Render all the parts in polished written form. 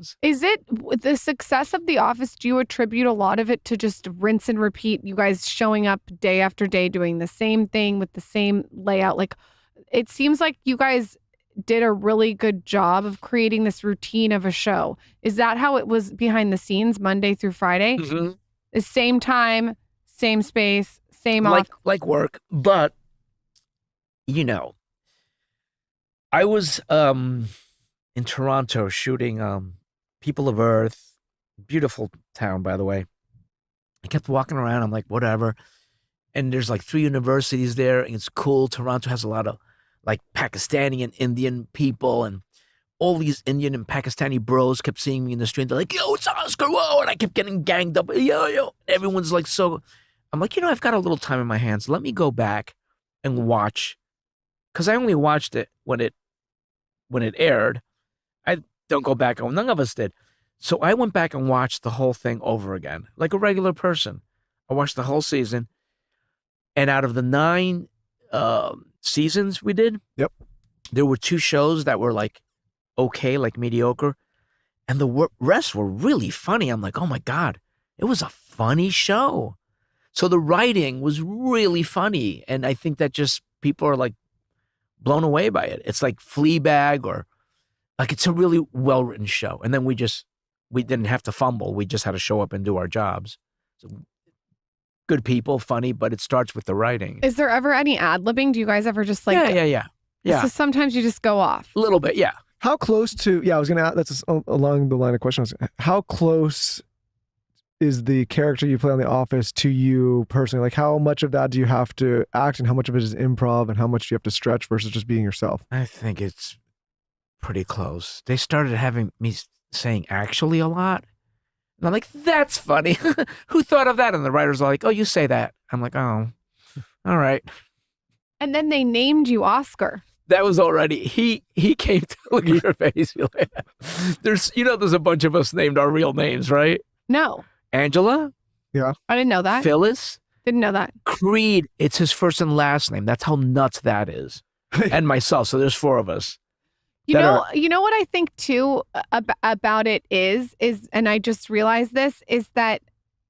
was. Is it the success of The Office? Do you attribute a lot of it to just rinse and repeat? You guys showing up day after day, doing the same thing with the same layout. Like, it seems like you guys did a really good job of creating this routine of a show. Is that how it was behind the scenes, Monday through Friday? Mm-hmm. The same time, same space, same like work, but you know, I was in Toronto shooting People of Earth, beautiful town, by the way. I kept walking around. I'm like, whatever. And there's like 3 universities there, and it's cool. Toronto has a lot of like Pakistani and Indian people, and all these Indian and Pakistani bros kept seeing me in the street. They're like, yo, it's Oscar, whoa. And I kept getting ganged up. Yo. Everyone's like, so. I'm like, I've got a little time in my hands. Let me go back and watch. Because I only watched it when it aired. I don't go back. None of us did. So I went back and watched the whole thing over again, like a regular person. I watched the whole season. And out of the 9 seasons we did, yep, there were 2 shows that were like okay, like mediocre. And the rest were really funny. I'm like, oh my God, it was a funny show. So the writing was really funny. And I think that just people are like blown away by it. It's like Fleabag, or like, it's a really well-written show. And then we didn't have to fumble. We just had to show up and do our jobs. So, good people, funny, but it starts with the writing. Is there ever any ad-libbing? Do you guys ever just like... Yeah. So sometimes you just go off. A little bit, yeah. How close to... Yeah, I was going to ask, that's along the line of questions. How close is the character you play on The Office to you personally? Like, how much of that do you have to act, and how much of it is improv, and how much do you have to stretch versus just being yourself? I think it's pretty close. They started having me saying actually a lot. And I'm like, that's funny. Who thought of that? And the writers are like, oh, you say that. I'm like, oh, all right. And then they named you Oscar. That was already, he came to, look at your face. There's a bunch of us named our real names, right? No. Angela? Yeah. I didn't know that. Phyllis? Didn't know that. Creed, it's his first and last name. That's how nuts that is. And myself, so there's 4 of us. You know what I think too about it is, and I just realized this, is that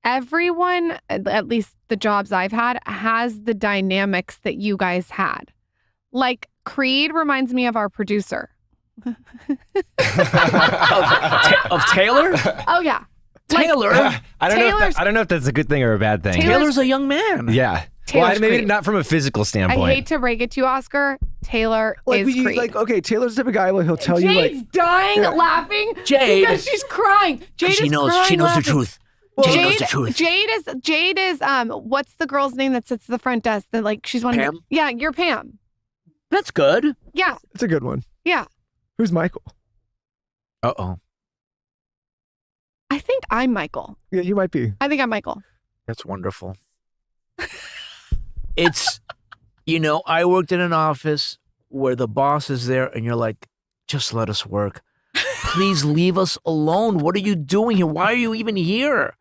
everyone, at least the jobs I've had, has the dynamics that you guys had. Like, Creed reminds me of our producer. of Taylor? Oh yeah. Taylor? I don't know if that's a good thing or a bad thing. Taylor's a young man. Yeah. Well, maybe not from a physical standpoint. I hate to break it to you, Oscar. Taylor is Creed. Like, okay, Taylor's the type of guy where he'll tell you, like... Jade's dying laughing Jade. because she's crying. She knows the truth. Jade knows the truth. Jade is what's the girl's name that sits at the front desk? That, like, she's one Pam? of the, yeah, you're Pam. That's good. Yeah. It's a good one. Yeah. Who's Michael? Uh-oh. I think I'm Michael. Yeah, you might be. I think I'm Michael. That's wonderful. It's, I worked in an office where the boss is there and you're like, just let us work. Please leave us alone. What are you doing here? Why are you even here?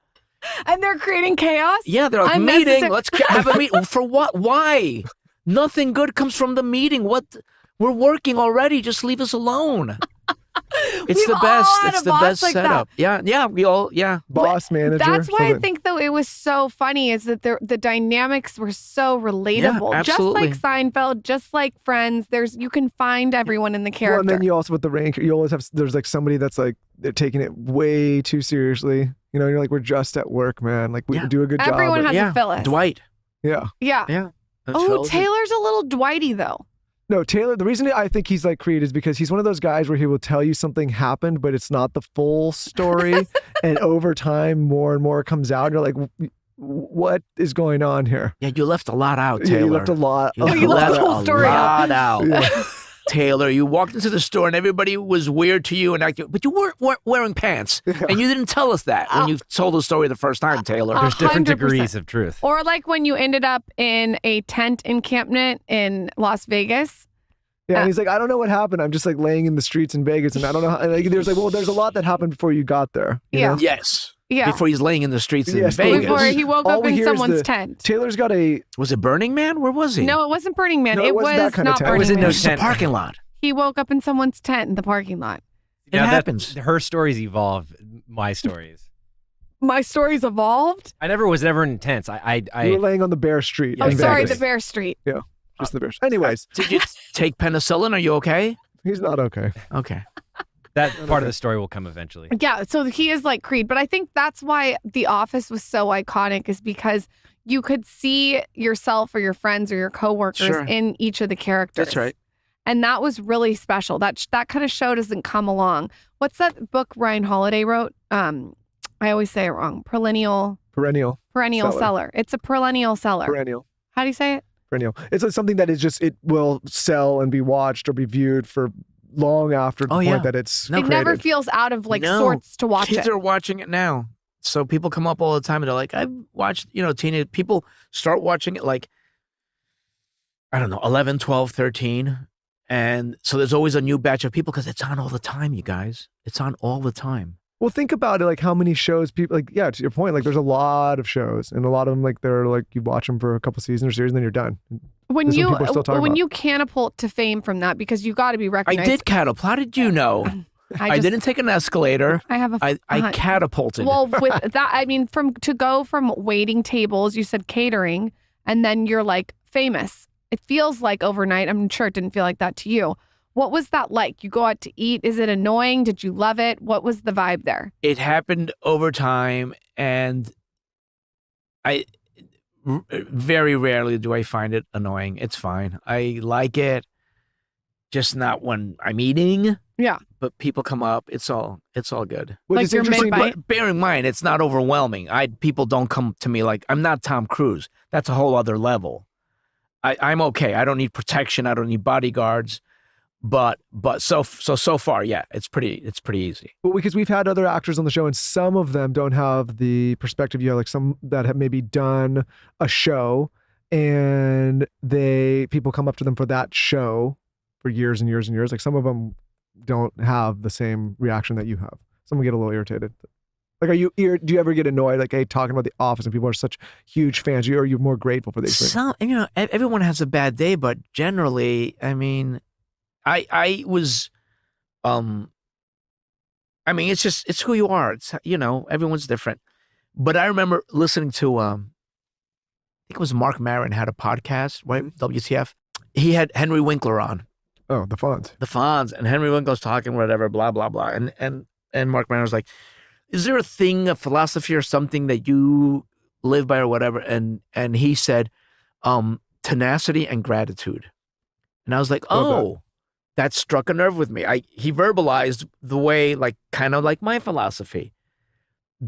And they're creating chaos? Yeah, they're like, meeting. Let's have a meeting. For what? Why? Nothing good comes from the meeting. What? We're working already. Just leave us alone. It's the best. It's the best setup. Yeah. We all, boss, manager. That's why I think, though, it was so funny is that the dynamics were so relatable. Yeah, just like Seinfeld, just like Friends. You can find everyone in the character. Well, and then you also, with the rank, you always have, there's like somebody that's like, they're taking it way too seriously. You're like, we're just at work, man. Like, we do a good job. Everyone has a Phyllis. Dwight. Yeah. Oh, Taylor's a little Dwighty, though. No, Taylor, the reason I think he's like Creed is because he's one of those guys where he will tell you something happened, but it's not the full story. And over time, more and more comes out. And you're like, what is going on here? Yeah, you left a lot out, Taylor. You left a lot. You left the whole story out. Yeah. Taylor, you walked into the store and everybody was weird to you and acted, but you weren't wearing pants. Yeah. And you didn't tell us that when you told the story the first time, Taylor. There's different degrees of truth. Or like when you ended up in a tent encampment in Las Vegas. Yeah, and he's like, I don't know what happened. I'm just like laying in the streets in Vegas and I don't know how, like, there's a lot that happened before you got there. You know? Yes. Yeah. Before he's laying in the streets in Vegas. Before he woke up in someone's tent. Taylor's got a... Was it Burning Man? Where was he? No, it wasn't Burning Man. No, it was that kind not of tent. Burning it was in Man. no It was a parking lot. He woke up in someone's tent in the parking lot. It happens. Her stories evolve. My stories. My stories evolved. I was never intense. You were laying on the bare street. Oh, in sorry, Vegas. the Bear Street. Yeah, just the Bear. Anyways, Did you take penicillin? Are you okay? he's not okay. Okay. That part of the story will come eventually. Yeah, so he is like Creed, but I think that's why The Office was so iconic, is because you could see yourself or your friends or your coworkers in each of the characters. That's right. And that was really special. That kind of show doesn't come along. What's that book Ryan Holiday wrote? I always say it wrong. Perennial seller. It's a perennial seller. Perennial. How do you say it? Perennial. It's something that is just, it will sell and be watched or be viewed for long after the point that it's created. Never feels out of sorts to watch Kids it. are watching it now. So people come up all the time and they're like, I've watched, teenage people start watching it like, I don't know, 11, 12, 13. And so there's always a new batch of people because it's on all the time, you guys. It's on all the time. Well, think about it, like how many shows people, like, yeah, to your point, like there's a lot of shows and a lot of them, like they're like, you watch them for a couple seasons or series and then you're done. When you catapult to fame from that, because you got to be recognized. I did catapult. How did you know? I didn't take an escalator. I catapulted. Well, with that, I mean, to go from waiting tables, you said catering, and then you're like famous. It feels like overnight. I'm sure it didn't feel like that to you. What was that like? You go out to eat. Is it annoying? Did you love it? What was the vibe there? It happened over time, and very rarely do I find it annoying. It's fine. I like it, just not when I'm eating. Yeah. But people come up. It's all good. Like your mid-bite? But bear in mind, it's not overwhelming. People don't come to me like, I'm not Tom Cruise. That's a whole other level. I'm okay. I don't need protection. I don't need bodyguards. But so far, yeah, it's pretty easy. Well, because we've had other actors on the show, and some of them don't have the perspective you have, like some that have maybe done a show, and people come up to them for that show for years and years and years. Like some of them don't have the same reaction that you have. Some get a little irritated. Like, do you ever get annoyed, like, hey, talking about The Office and people are such huge fans? Are you more grateful for the experience? Everyone has a bad day, but generally, I mean, I was, it's who you are. It's, everyone's different. But I remember listening to, I think it was Mark Maron had a podcast, right? WTF. He had Henry Winkler on. Oh, the Fonz. And Henry Winkler's talking, whatever, blah, blah, blah. And Mark Maron was like, is there a thing, a philosophy or something that you live by or whatever? And he said, tenacity and gratitude. And I was like, that struck a nerve with me. He verbalized the way, like, kind of like my philosophy.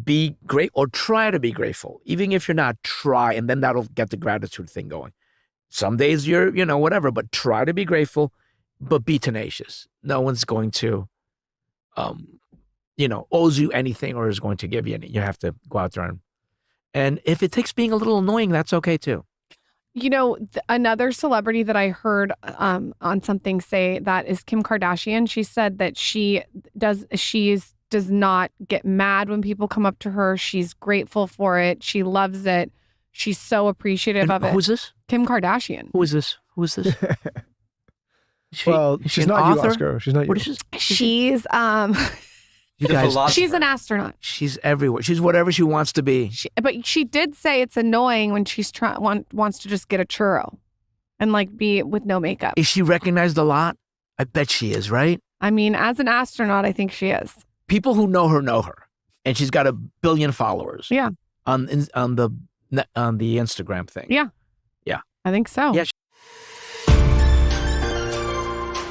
Be great or try to be grateful. Even if you're not, try, and then that'll get the gratitude thing going. Some days you're, whatever, but try to be grateful, but be tenacious. No one's going to, owes you anything or is going to give you any. You have to go out there and if it takes being a little annoying, that's okay too. Another celebrity that I heard on something say that is Kim Kardashian. She said that she does not get mad when people come up to her. She's grateful for it. She loves it. She's so appreciative of it. Who's this? Kim Kardashian. Who is this? She's not you, Oscar. She's not you. What is she? She's You guys, she's an astronaut. She's everywhere. She's whatever she wants to be. But she did say it's annoying when she's wants to just get a churro and like be with no makeup. Is she recognized a lot? I bet she is, right? I mean, as an astronaut, I think she is. People who know her. And she's got 1 billion followers. Yeah. On the Instagram thing. Yeah. Yeah. I think so. Yeah.